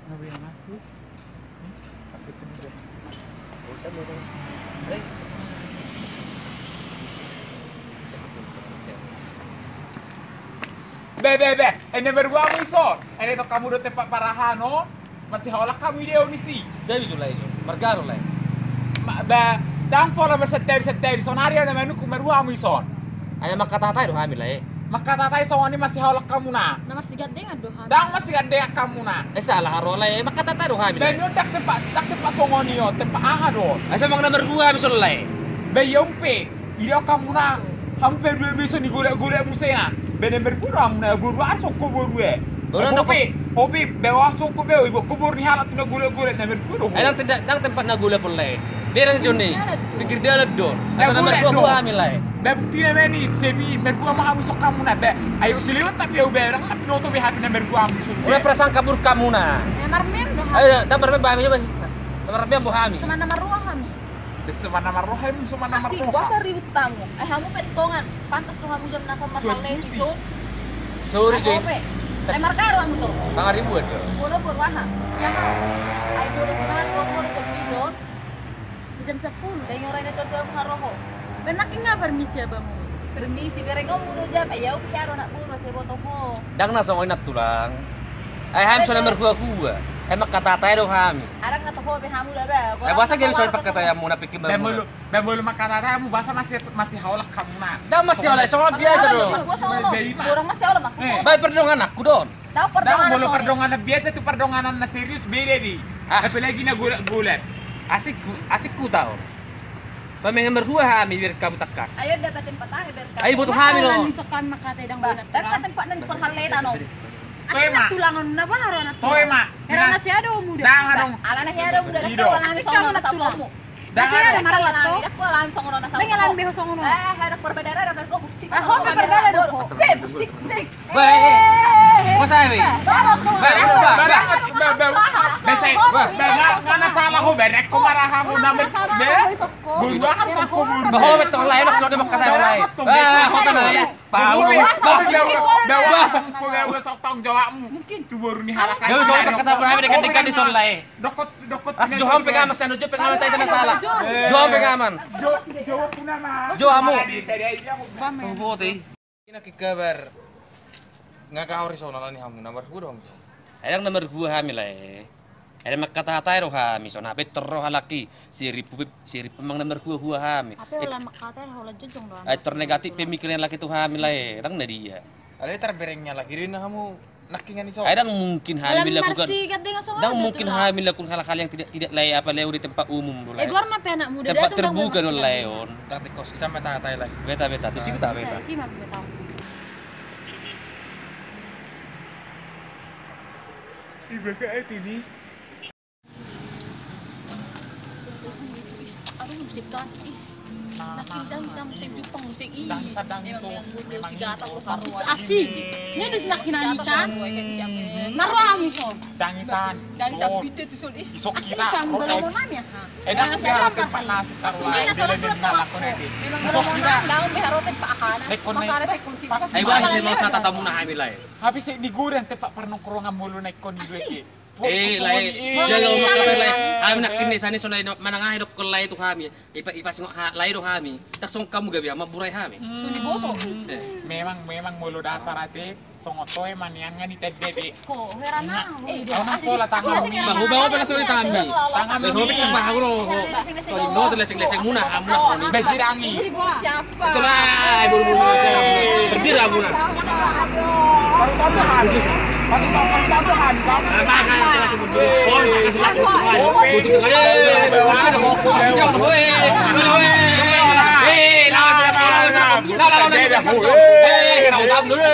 Ngapain mas lu? Sampai tenggelam. Usah dulu. Be, ini berdua mu iso. Ini to kamu do tempat parahano. Masih hola kamu dia unisi. Devi sulla iso. Margaro lei. Be, dan pola bersetebi sonario na menu kumerua mu iso. Hanya makata itu hamil lei. Maka tatai soalnya masih hola kamu na. Nomor sigat dengan dohan. Dan masih gede kamu na. Salah haro lei. Makata itu hamil Dan lei. yo tak tempat songonio, tempat aha do. Asa mang nomor 2 hamil sulla lei. Be yompe, ida kamu na. Hampir dua bisa ni gula musena. Bener berkurang na buruan sok kubur we. Orang hobi bawa sok kubur ibu kubur ni halat na gula na berkurang. Ayang tidak dang tempat na gula pun lei. Dia yang Joni. Pikir dia ledon. Asa nomor 2 hamil lei. Da bukti na meni sebi mergua mahamu sok kamu na be. Ayo siliwat tapi au berang tapi noto be happy na mergua mu sok. Udah perasaan kabur kamu na. Nomor mem dohan. Ayo, nomor mem bahami coba. Nomor mem bu hamil. Sama nomor ruang kami. Semana marrohem semana Asik, marroha. gua seri tamu. Kamu petongan. Pantas tuh kamu jam nasa masalah itu. Sorry cuy. Markaro kamu tuh. Bang ribuan ya. Boleh berwaha. Siapa? Ayo boleh sana boleh jam tidur. Di jam 10 dengan orang itu tuh ngaroho. Benak nggak permisi abamu? Permisi, biar kamu udah jam. Ayo piaro nak buru saya potong ho. Dang na songoy nat tulang. Ay ham so nomor gua. Emak kata tayo hami. Arang kata ho be hamu lah ba. Ay basa gyud soal pagkata ya muna pikir ba. Bebulu makatata mo basa masih haulak kamu na. Dang masih oleh songo biasa dong. Orang masih olah mah. Bay perdongan aku don. Tahu Dang perdongan bolo perdongan na biasa itu perdonganan na serius beda di. Apalagi na gulat. Asikku tahu. Pamengan berdua hami biar kamu takas. Ayo dapatin patah biar kamu. Ay butuh hami lo. Nisok kami makate dang bunat. Dapatin pak nan perhaleta no. Asli Mak. tulangan na ba haro na Toy mak. Haro na siya do muda. Dang adong. Ala na siya do muda. Ido. Asik kamu na tulang. Dang Masih ada adong. marawat to. Aku alam songono na sa. Dengan beho songono. Harap perbedaan dapat ko busik. Ho perbedaan do. Be busik. Bay. Masa ay. Mana salah ho berek ko maraha mo na Burua kan sok ko buru. Baho betul lain lo sudah makata lain. Ho kana ya. Pau. Bawa sok ko sok tong jawabmu. Mungkin tu baru ni halakan. Yo so makata hami dekat-dekat di sol lain. Dokot. As Joham pengaman sa nujo pengaman tayo sa nasala. Joham pengaman. Jawa puna mah. Johamu. Kami. Buti. Ina kikabar nga ka horizontal ni hamu nomor 2 dong. Ayang nomor 2 hamil eh. Ada makata tayo hami so napit terro halaki siri pemang nomor 2 hami. Apa ulah makate hola jojong do. Ay negatif pemikiran laki tu hamil eh. Dang na dia. Ada terberengnya lagi rin na hamu nakingan iso. Ay dang mungkin hamil lakukan. Dang mungkin hamil. hamil lakukan hal-hal yang tidak lay apa lay di tempat umum dulu. Gor na pe anak muda Tempat terbuka dulu layon. Dati kos isa mata lagi. Beta tu sih beta. Si mah betau. Iba ka ini. Aduh musik is. Nakindang sa musik Jepang musik i. Dang so. Yang gulo si gata ko karuan. Asik. Nya dis nakinanikan. Maro ami so. Dangisan. Dari tapite tu so is. Isok Asik kita. kamu belum nami ya. Dang sa tempat nasi karuan. Dilebin na lako na di. Isok kita. Daun beharoten pa akana. Makare sekon si. Ay ba si mo sa tatamu na hamil eh. Habis ni guren tempat pernongkrongan mulu naik kon duwe. Lay jaga umur kabar lay kami nak kini sani sonai manangah hidup kolai tu kami ipa singok lay do kami tak song kamu gabi ama burai kami Suni boto. Memang mulu dasar ate songotoy man yang ngani tedde. Ko herana. Orang sekolah tangan bahu pala soni tambi Tangan berhobit na bahu ro no to lesing muna amu lah koni besirangi. Siapa? Tulai buru-buru berdiri amuna Tambahan. apa kan kita sebut pon kasih laku butuh sekali siap boy lawan sudah lawan dulu